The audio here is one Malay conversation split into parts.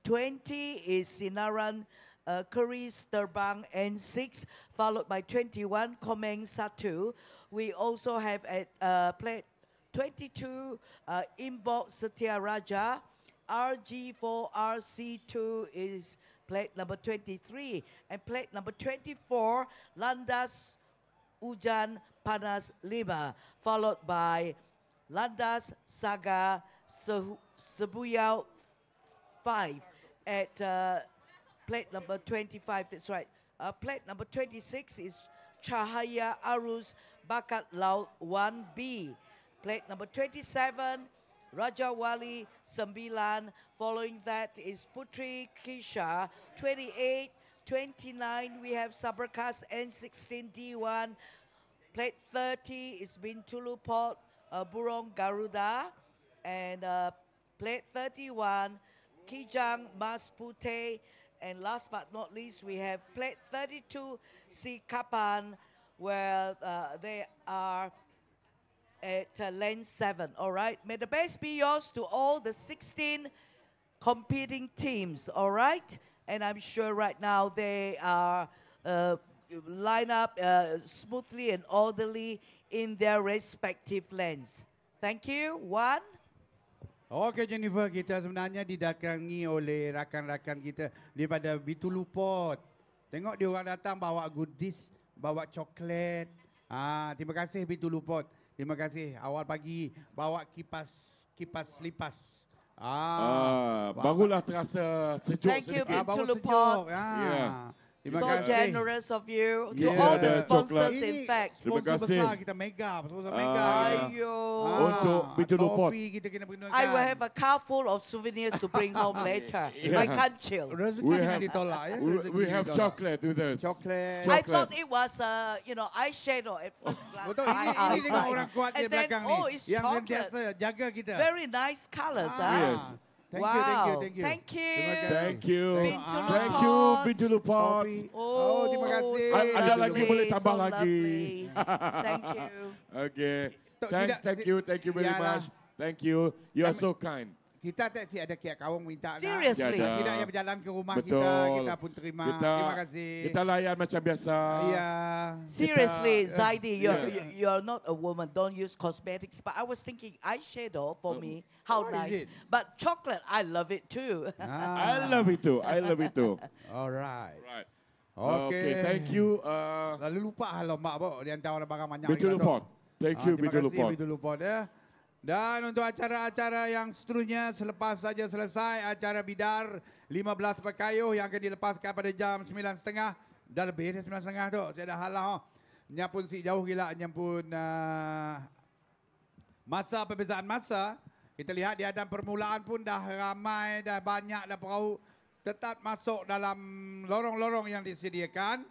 20 is Sinaran Keris Terbang N6, followed by 21 Komeng Satu. We also have at plate 22 Imbok Setia Raja. RG4RC2 is plate number 23, and plate number 24 Landas Ujan Panas 5, followed by Landas Saga Sebuyau 5 at plate number 25, that's right. Plate number 26 is Cahaya Arus Bakat Laut 1B. Plate number 27, Raja Wali 9. Following that is Putri Kisha 28. 29 we have Saberkas N16 D1. Plate 30 is Bintulu Port Burong Garuda. And plate 31 Kijang Mas Putih. And last but not least, we have plate 32 Si Kapan, where they are at lane 7. All right. May the best be yours to all the 16 competing teams. All right. And I'm sure right now they are line up smoothly and orderly in their respective lanes. Thank you. One. Okey Jennifer, kita sebenarnya didatangi oleh rakan-rakan kita daripada Bitulu Port. Tengok dia orang datang bawa goodies, bawa coklat. Terima kasih Bitulu Port. Terima kasih. Awal pagi bawa kipas lipas. Barulah terasa sejuk. Thank you sedikit. Bitulu Port. So generous of you to all the sponsors in fact. Terima kasih. Kita sponsor mega. Untuk Bitulu Port. I will have a car full of souvenirs to bring home later. I can't chill. We have chocolate with us. Chocolate. I thought it was eyeshadow at first glance. Ini dengan orang kuat di belakang ni. It's chocolate. Jaga kita. Very nice colors. Yes. Thank you. Bintulu Port. Terima kasih. Ada lagi boleh tambah lagi. Thank you. Okay. Thank you very much. Thank you. You are so kind. Kita tak si ada kiat kawang minta. Seriously. Tidak yang berjalan ke rumah kita pun terima. Terima kasih. Kita layan macam biasa. Ya. Seriously, Zaidi, you're not a woman. Don't use cosmetics. But I was thinking eyeshadow for me. How nice. But chocolate, I love it too. I love it too. Alright. Okay, thank you. Lalu lupa halo mak di antara barang banyak. Bitulu Port. Thank you Bitulu Port. Bitulu Port ya. Dan untuk acara-acara yang seterusnya selepas saja selesai acara Bidar 15 Pekayuh yang akan dilepaskan pada jam 9.30 dah lebih 9.30 tu. Saya dah halau. Nya pun si jauh gila nya pun masa perbezaan masa. Kita lihat di hadam permulaan pun dah ramai, dah banyak dah perahu tetap masuk dalam lorong-lorong yang disediakan.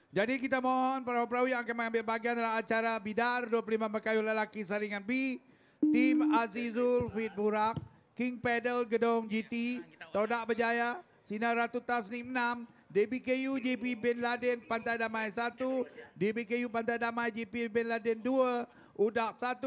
Jadi kita mohon perahu-perahu yang akan mengambil bahagian dalam acara Bidar 25 Pekayuh Lelaki Saringan B, Tim Azizul Fit Burak, King Pedal Gedong GT, Todak Berjaya, Sinar Ratu Tasnim 6, DBKU JP Bin Laden Pantai Damai 1, DBKU Pantai Damai JP Bin Laden 2, Udak 1,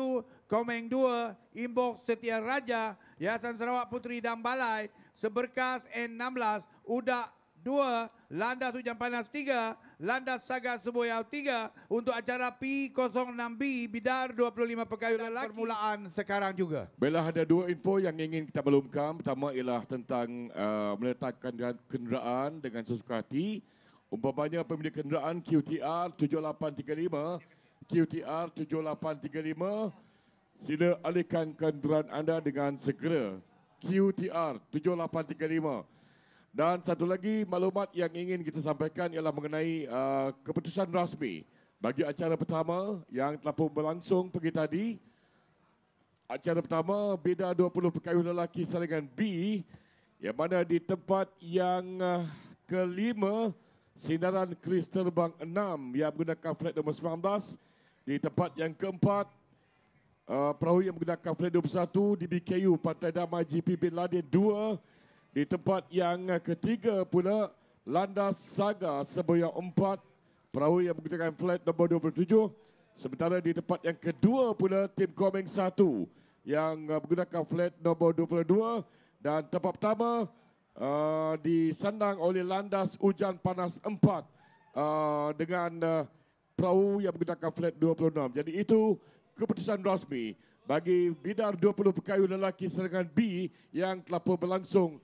Komeng 2, Imbok Setia Raja, Yayasan Sarawak Puteri dan Balai, Seberkas N16, Udak 2, Landas Hujan Panas 3, Landas Saga Seboyau 3 untuk acara P06B Bidar 25 Pekayuh Lelaki permulaan sekarang juga. Baiklah, ada dua info yang ingin kita maklumkan. Pertama ialah tentang meletakkan kenderaan dengan sesuka hati. Umpamanya pemilik kenderaan QTR 7835, QTR 7835, sila alihkan kenderaan anda dengan segera. QTR 7835. Dan satu lagi maklumat yang ingin kita sampaikan ialah mengenai keputusan rasmi bagi acara pertama yang telah pun berlangsung pagi tadi. Acara pertama Bidar 20 Pekayuh Lelaki Saringan B, yang mana di tempat yang kelima Sinaran Keris Terbang 6 yang menggunakan flat nombor 19. Di tempat yang keempat perahu yang menggunakan flat 21 DBKU Pantai Damai GP Bin Laden 2. Di tempat yang ketiga pula Landas Saga Seboyau 4, perahu yang menggunakan flat nombor 27. Sementara di tempat yang kedua pula Tim Komeng 1 yang menggunakan flat nombor 22. Dan tempat pertama disandang oleh Landas Ujan Panas 4 dengan perahu yang menggunakan flat 26. Jadi itu keputusan rasmi bagi bidar 20 pekayu lelaki serangan B yang telah pun berlangsung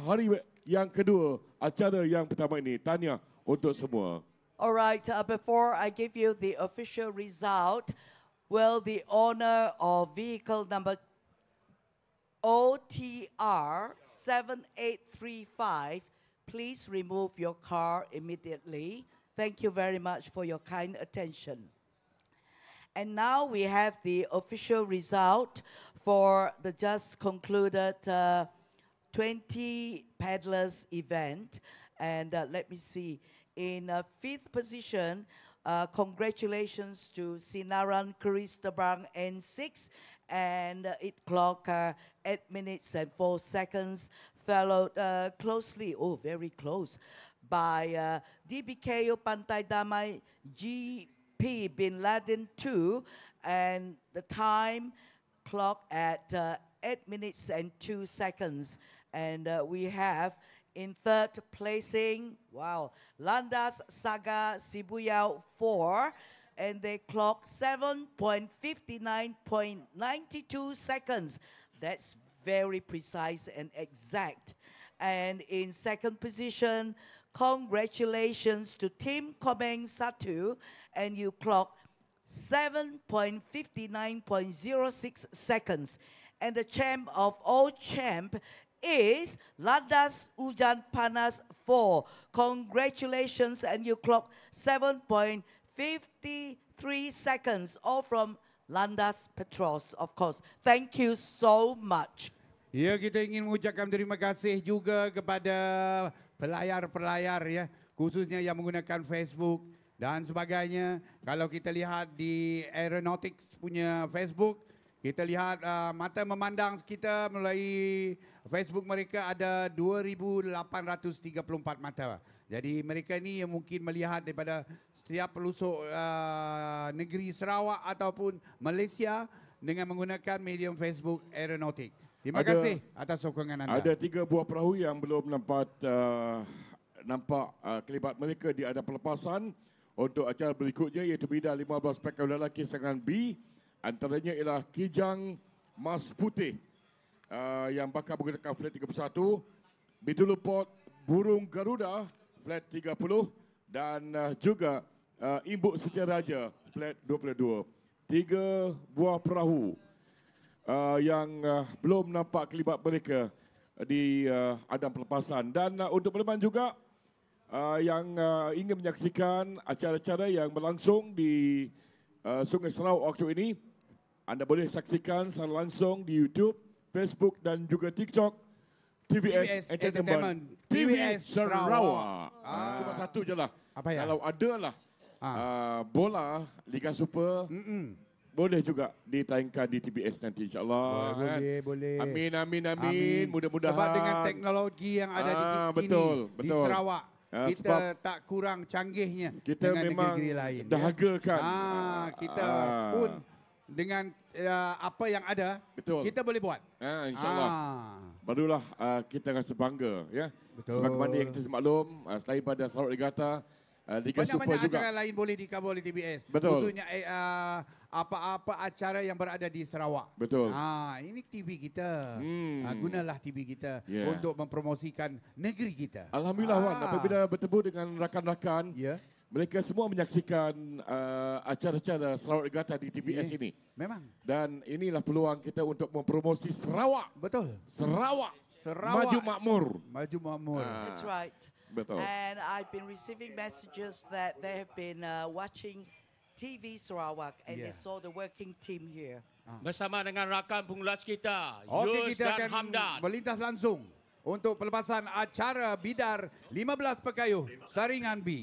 hari yang kedua acara yang pertama ini. Tahniah untuk semua. Alright, before I give you the official result, will the owner of vehicle number OTR 7835 please remove your car immediately? Thank you very much for your kind attention. And now we have the official result for the just concluded 20 paddlers event. And let me see, in fifth position, congratulations to Sinaran Kristabrang N6, and it clocked 8 minutes and 4 seconds, followed closely, very close, by DBKO Pantai Damai GP Bin Laden 2, and the time clocked at 8 minutes and 2 seconds. And we have in third placing, Landas Saga Sibuyao 4, and they clocked 7.59.92 seconds. That's very precise and exact. And in second position, congratulations to Tim Komeng Satu, and you clocked 7.59.06 seconds. And the champ of all champ is Landas Ujan Panas 4. Congratulations, and you clocked 7.53 seconds, all from Landas Petros, of course. Thank you so much. Ya, kita ingin mengucapkan terima kasih juga kepada pelayar-pelayar ya, khususnya yang menggunakan Facebook dan sebagainya. Kalau kita lihat di Aeronautics punya Facebook, kita lihat mata memandang kita melalui Facebook mereka ada 2,834 mata. Jadi mereka ini yang mungkin melihat daripada setiap pelosok negeri Sarawak ataupun Malaysia dengan menggunakan medium Facebook Aeronautik. Terima kasih atas sokongan anda. Ada 3 buah perahu yang belum nampak kelibat mereka di ada pelepasan untuk acara berikutnya, iaitu bidar 15 pekayu lelaki serangan B. Antaranya ialah Kijang Mas Putih yang bakal menggunakan flat 31, Bidulu Port Burung Garuda flat 30, dan juga Imbuk Setia Raja flat 22. 3 buah perahu yang belum nampak kelibat mereka di adam pelepasan. Dan untuk peleman juga yang ingin menyaksikan acara-acara yang berlangsung di Sungai Sarawak waktu ini, anda boleh saksikan secara langsung di YouTube, Facebook dan juga TikTok TVS Entertainment, TVS Sarawak. Cuma satu je lah. Apa ya? Kalau ada lah bola Liga Super, boleh juga ditayangkan di TBS nanti, insyaAllah. Boleh. Amin. Mudah-mudahan. Sebab dengan teknologi yang ada di Sarawak, kita tak kurang canggihnya kita dengan memang negeri lain. Dahagakan. Kita pun dengan apa yang ada, kita boleh buat. InsyaAllah. Barulah kita rasa bangga. Ya. Sebagaimana yang kita semaklum, selain pada Sarawak Regatta, Liga Super banyak juga. acara lain boleh dikawal oleh TBS. Betul. Khususnya apa-apa acara yang berada di Sarawak. Betul. Ini TV kita. Gunalah TV kita untuk mempromosikan negeri kita. Alhamdulillah Wan, apabila bertemu dengan rakan-rakan, mereka semua menyaksikan acara-acara Sarawak Regatta di TBS ini. Memang. Dan inilah peluang kita untuk mempromosi Sarawak. Betul. Sarawak. Maju makmur. Maju makmur. That's right. Betul. And I've been receiving messages that they have been watching TV Sarawak and they saw the working team here. Bersama dengan rakan pengulas kita, Okey, Yus kita dan akan Hamdan. melintas langsung untuk pelepasan acara bidar 15 pekayuh saringan B.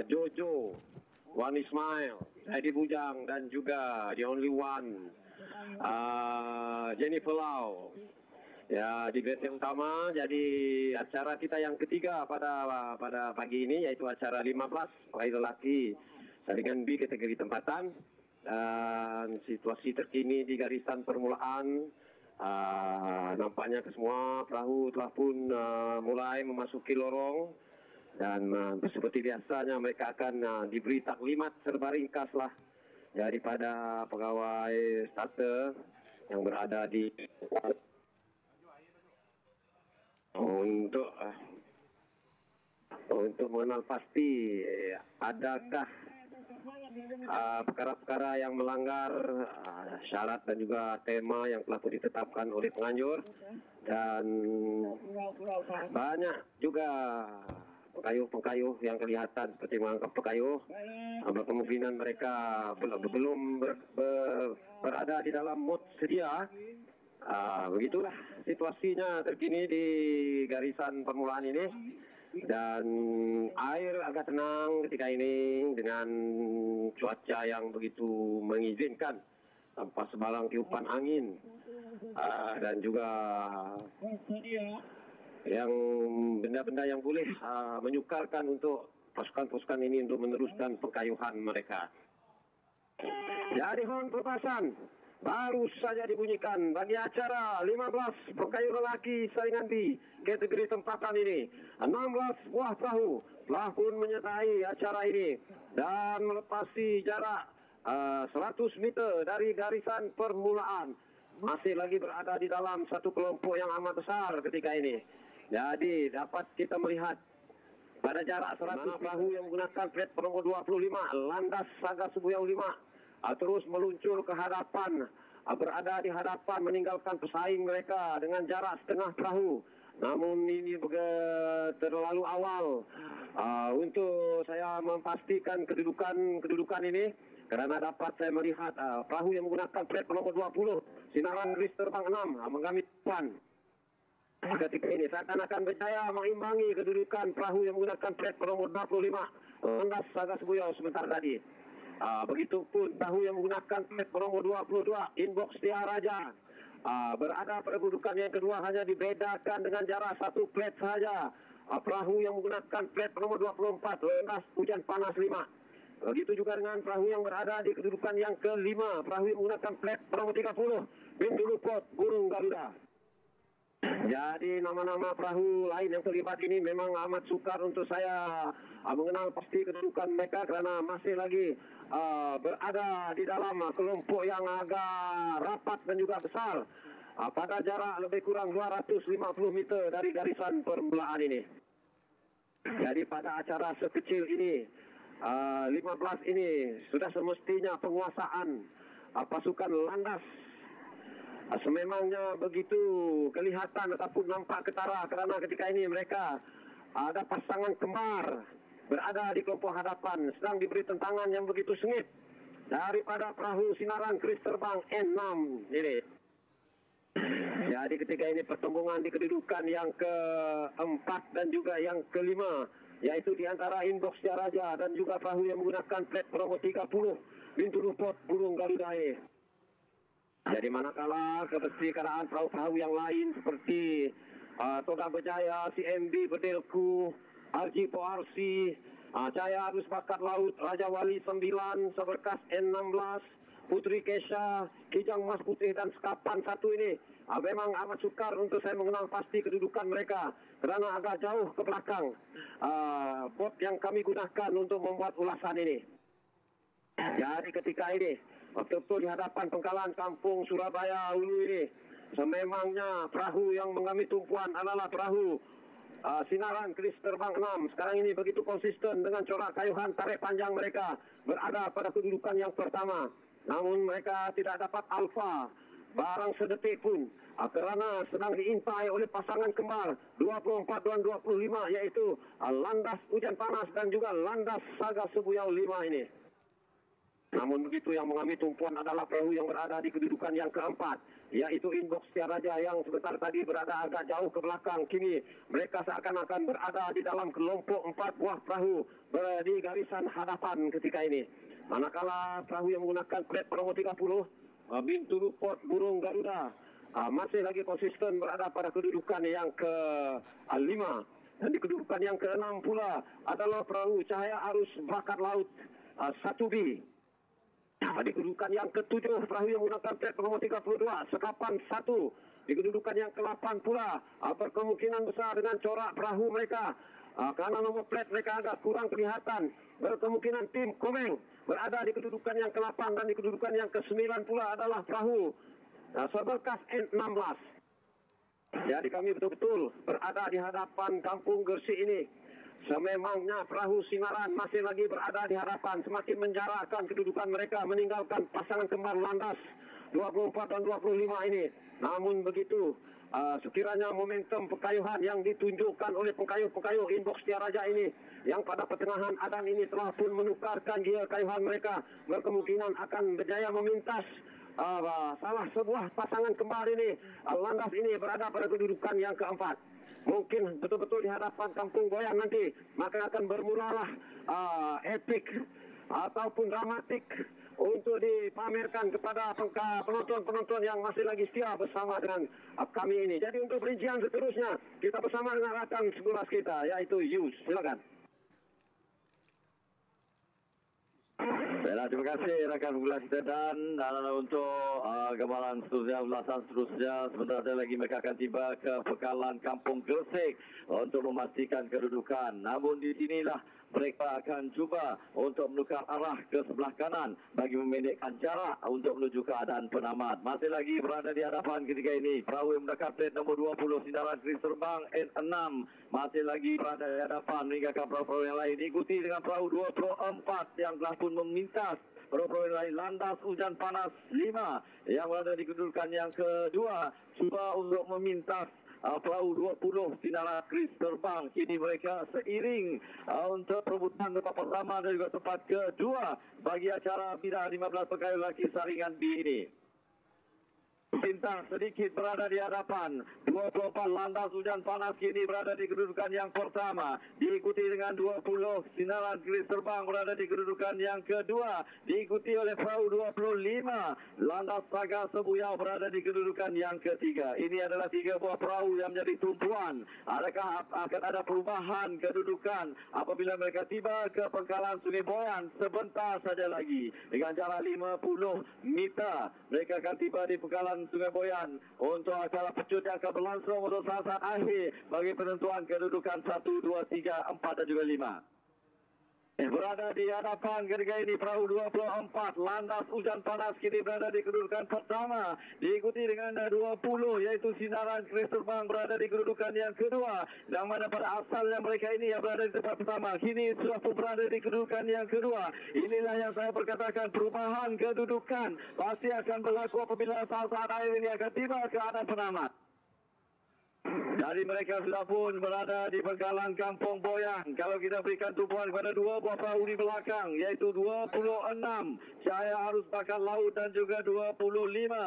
Jojo, Wan Ismail, Edi Bujang dan juga The Only One, Jennifer Lau. Ya, di base yang utama, jadi acara kita yang ketiga pada pagi ini, yaitu acara 15 peraih lelaki saringan B kategori tempatan. Dan situasi terkini di garisan permulaan Nampaknya kesemua perahu telah pun mulai memasuki lorong dan seperti biasanya mereka akan diberi taklimat serba ringkas lah daripada pegawai starter yang berada di untuk mengenal pasti adakah perkara-perkara yang melanggar syarat dan juga tema yang telah ditetapkan oleh penganjur, dan banyak juga pengayuh-pengayuh yang kelihatan seperti mengangkat pengayuh. Kemungkinan mereka belum berada di dalam mood sedia. Begitulah situasinya terkini di garisan permulaan ini, dan air agak tenang ketika ini dengan cuaca yang begitu mengizinkan tanpa sebalang tiupan angin, dan juga yang benda-benda yang boleh menyukarkan untuk pasukan-pasukan ini untuk meneruskan pengayuhan mereka. Jadi horn pelepasan baru saja dibunyikan bagi acara 15 pengayuh lelaki saringan B kategori tempatan ini. 16 buah perahu telah pun menyertai acara ini dan melepasi jarak 100 meter dari garisan permulaan. Masih lagi berada di dalam satu kelompok yang amat besar ketika ini. Jadi dapat kita melihat pada jarak 100 perahu yang menggunakan plat nomor 25 Landas Saga Subuyau 5 terus meluncur ke hadapan, berada di hadapan meninggalkan pesaing mereka dengan jarak setengah perahu. Namun ini terlalu awal untuk saya memastikan kedudukan ini, karena dapat saya melihat perahu yang menggunakan plat nomor 20 Sinaran Kris Terbang 6 mengambil depan. Ketika ini seakan-akan berjaya mengimbangi kedudukan perahu yang menggunakan plat nomor 25 Landas Saga Subuyau sebentar tadi. Begitupun perahu yang menggunakan plat nomor 22 Inbox Tiaraja berada pada kedudukan yang kedua, hanya dibedakan dengan jarak satu plat saja. Perahu yang menggunakan plat nomor 24 Landas Hujan Panas 5. Begitu juga dengan perahu yang berada di kedudukan yang kelima, perahu yang menggunakan plat nomor 30 Bintu Lupot Burung Garuda. Jadi nama-nama perahu lain yang terlibat ini memang amat sukar untuk saya mengenal pasti kedudukan mereka, karena masih lagi berada di dalam kelompok yang agak rapat dan juga besar pada jarak lebih kurang 250 meter dari garisan permulaan ini. Jadi pada acara sekecil ini 15 ini sudah semestinya penguasaan pasukan Landas sememangnya begitu kelihatan ataupun nampak ketara, karena ketika ini mereka ada pasangan kembar berada di kelompok hadapan sedang diberi tentangan yang begitu sengit daripada perahu Sinaran Kris Terbang N6 ini. Jadi ketika ini pertembungan di kedudukan yang keempat dan juga yang kelima, yaitu di antara Inbox Tiaraja dan juga perahu yang menggunakan plat nomor 30 Bintu Lupot Burung Garuda. Jadi manakala kebersihan perahu-perahu yang lain seperti Toga Berjaya, CMB Bedelku, RG PORC, Cahaya Arus Bakat Laut, Raja Wali 9, Seberkas N16, Putri Kesha, Kijang Mas Putih dan Sekapan 1 ini memang amat sukar untuk saya mengenal pasti kedudukan mereka, kerana agak jauh ke belakang bot yang kami gunakan untuk membuat ulasan ini. Jadi ketika ini betul-betul di hadapan pengkalan kampung Surabaya Hulu ini, sememangnya perahu yang mengambil tumpuan adalah perahu Sinaran Kris Terbang 6. Sekarang ini begitu konsisten dengan corak kayuhan tarik panjang mereka berada pada kedudukan yang pertama. Namun mereka tidak dapat alfa barang sedetik pun, kerana sedang diintai oleh pasangan kembar 24 dan 25, yaitu Landas Hujan Panas dan juga Landas Saga Subuyau 5 ini. Namun begitu, yang mengambil tumpuan adalah perahu yang berada di kedudukan yang keempat, yaitu Inbox Tiaraja yang sebentar tadi berada agak jauh ke belakang. Kini mereka seakan-akan berada di dalam kelompok 4 buah perahu di garisan hadapan ketika ini. Manakala perahu yang menggunakan plat nomor 30 Bintu Lupot Burung Garuda masih lagi konsisten berada pada kedudukan yang ke-5. Dan di kedudukan yang ke-6 pula adalah perahu Cahaya Arus Bakat Laut 1B. Di kedudukan yang ke-7 perahu yang menggunakan plat nomor 32 Sekapan 1 di kedudukan yang ke-8 pula. Berkemungkinan besar dengan corak perahu mereka. Karena nomor plate mereka agak kurang kelihatan. Berkemungkinan tim Komeng berada di kedudukan yang ke-8 dan di kedudukan yang ke-9 pula adalah perahu Seberkas N16. Jadi kami betul-betul berada di hadapan Kampung Gersik ini. Sememangnya perahu Sinaran masih lagi berada di hadapan, semakin menjarakkan kedudukan mereka meninggalkan pasangan kembar landas 24 dan 25 ini. Namun begitu, sekiranya momentum pekayuhan yang ditunjukkan oleh pengkayuh-pengkayuh Inbox Tiaraja ini, yang pada pertengahan adan ini telah pun menukarkan gear kayuhan mereka, berkemungkinan akan berjaya memintas salah sebuah pasangan kembar ini. Landas ini berada pada kedudukan yang keempat. Mungkin betul-betul di hadapan Kampung Boyan nanti, maka akan bermulalah epik ataupun dramatik untuk dipamerkan kepada penonton-penonton yang masih lagi setia bersama dengan kami ini. Jadi untuk perincian seterusnya, kita bersama dengan rakan sekelas kita, yaitu Yus. Silakan. Baiklah, terima kasih rakan sekelas kita dan untuk gambaran seterusnya, ulasan seterusnya, sebentar lagi mereka akan tiba ke pekalan Kampung Gersik untuk memastikan kedudukan. Namun di sinilah mereka akan cuba untuk menukar arah ke sebelah kanan bagi memendekkan jarak untuk menuju keadaan penamat. Masih lagi berada di hadapan ketika ini perahu yang mendekap plate nombor 20 Sinaran Keris Terbang N6 masih lagi berada di hadapan meninggalkan perahu-perahu yang lain, diikuti dengan perahu 24 yang telah pun memintas perahu-perahu yang lain. Landas Hujan Panas 5 yang berada di kedudukan yang kedua cuba untuk memintas perahu 20 Sinaran Keris Terbang. Kini mereka seiring untuk perebutan tempat pertama dan juga tempat kedua bagi acara bina 15 pekayuh lelaki saringan B ini. Bintang sedikit berada di hadapan 24 Landas Hujan Panas kini berada di kedudukan yang pertama, diikuti dengan 20 Sinaran Keris Terbang berada di kedudukan yang kedua, diikuti oleh perahu 25 Landas Saga Sebuyau berada di kedudukan yang ketiga. Ini adalah 3 buah perahu yang menjadi tumpuan. Adakah akan ada perubahan kedudukan apabila mereka tiba ke pangkalan Sungai Boyan sebentar saja lagi? Dengan jarak 50 meter mereka akan tiba di pangkalan Sungai Boyan untuk acara pecut yang akan berlangsung untuk saat-saat akhir bagi penentuan kedudukan 1, 2, 3, 4 dan juga 5. Berada di hadapan ketika ini perahu 24 Landas Hujan Panas kini berada di kedudukan pertama, diikuti dengan 20 yaitu Sinaran Keris Terbang berada di kedudukan yang kedua, yang mana pada asalnya mereka ini yang berada di tempat pertama kini sudah pun berada di kedudukan yang kedua. Inilah yang saya perkatakan, perubahan kedudukan pasti akan berlaku apabila saat-saat akhir ini akan tiba ke keadaan penamat. Jadi mereka sudah pun berada di pangkalan Kampung Boyan. Kalau kita berikan tumpuan kepada 2 buah perahu di belakang, yaitu 26 Cahaya Arus Bakar Laut dan juga 25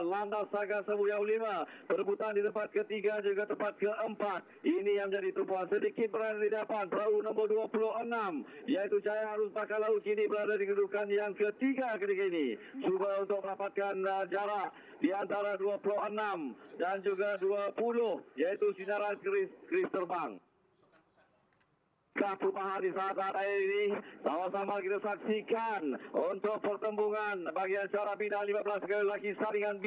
Landas Saga Sebuyau 5. Perebutan di tempat ketiga juga tempat keempat. Ini yang menjadi tumpuan. Sedikit berada di depan perahu nombor 26 yaitu Cahaya Arus Bakar Laut kini berada di kedudukan yang ketiga ketika ini. Cuba untuk mendapatkan jarak di antara 26 dan juga 20 yaitu Sinaran Keris Terbang. Perubahan di saat-saat ini sama-sama kita saksikan untuk pertembungan bagian acara bina 15 pekayuh lelaki saringan B.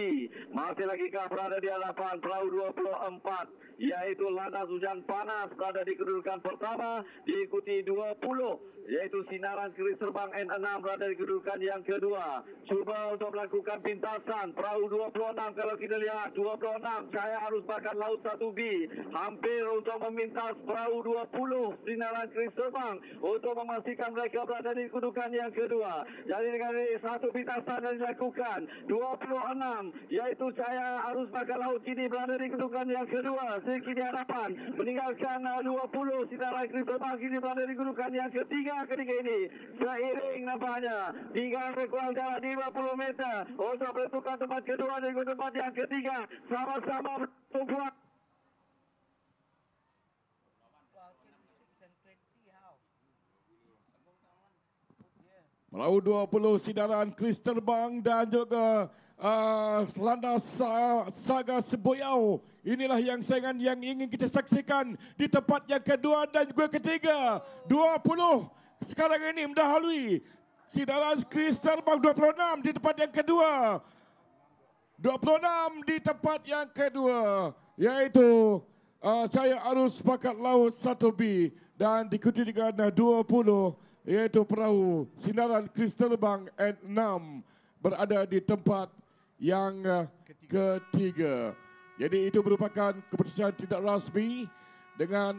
Masih lagi berada di hadapan perahu 24 yaitu Landas Hujan Panas berada di kedudukan pertama, diikuti 20 yaitu Sinaran Keris Terbang N6 berada di kedudukan yang kedua. Cuba untuk melakukan pintasan perahu 26. Kalau kita lihat 26 Cahaya Arus Bakar Laut 1B hampir untuk memintas perahu 20 Sinaran Keris Terbang untuk memastikan mereka berada di kedudukan yang kedua. Jadi dengan satu pintasan yang dilakukan 26 yaitu Cahaya Arus Bakar Laut kini berada di kedudukan yang kedua, sedikit di hadapan meninggalkan 20 Sinaran Keris Terbang kini berada di kedudukan yang ketiga ketika ini. Seiring nampaknya tinggal kurang jarak 50 meter untuk menentukan tempat kedua dan tempat yang ketiga. Sama-sama bertumpuan. Perahu 20 Sinaran Keris Terbang dan juga Landas Saga Sebuyau. Inilah yang saingan yang ingin kita saksikan di tempat yang kedua dan juga ketiga. 20 sekarang ini mendahului Sinaran Keris Terbang 26 di tempat yang kedua. 26 di tempat yang kedua, iaitu Saya Arus Pakat Laut 1B dan diikuti dengan 20, iaitu perahu Sinaran Kristal Bang N6 berada di tempat yang ketiga. Jadi itu merupakan keputusan tidak rasmi dengan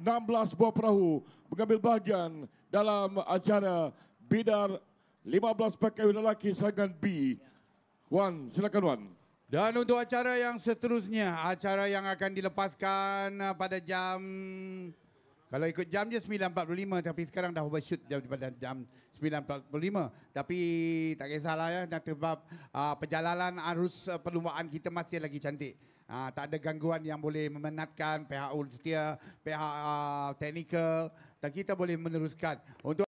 16 buah perahu mengambil bahagian dalam acara bidar 15 PKU lelaki saingan B. Wan, silakan Wan. Dan untuk acara yang seterusnya, acara yang akan dilepaskan pada jam, kalau ikut jam je 9.45, tapi sekarang dah overshoot daripada jam 9.45. Tapi tak kisahlah ya, sebab perjalanan arus perlumbaan kita masih lagi cantik. Tak ada gangguan yang boleh memenatkan pihak setia, pihak teknikal, dan kita boleh meneruskan. Untuk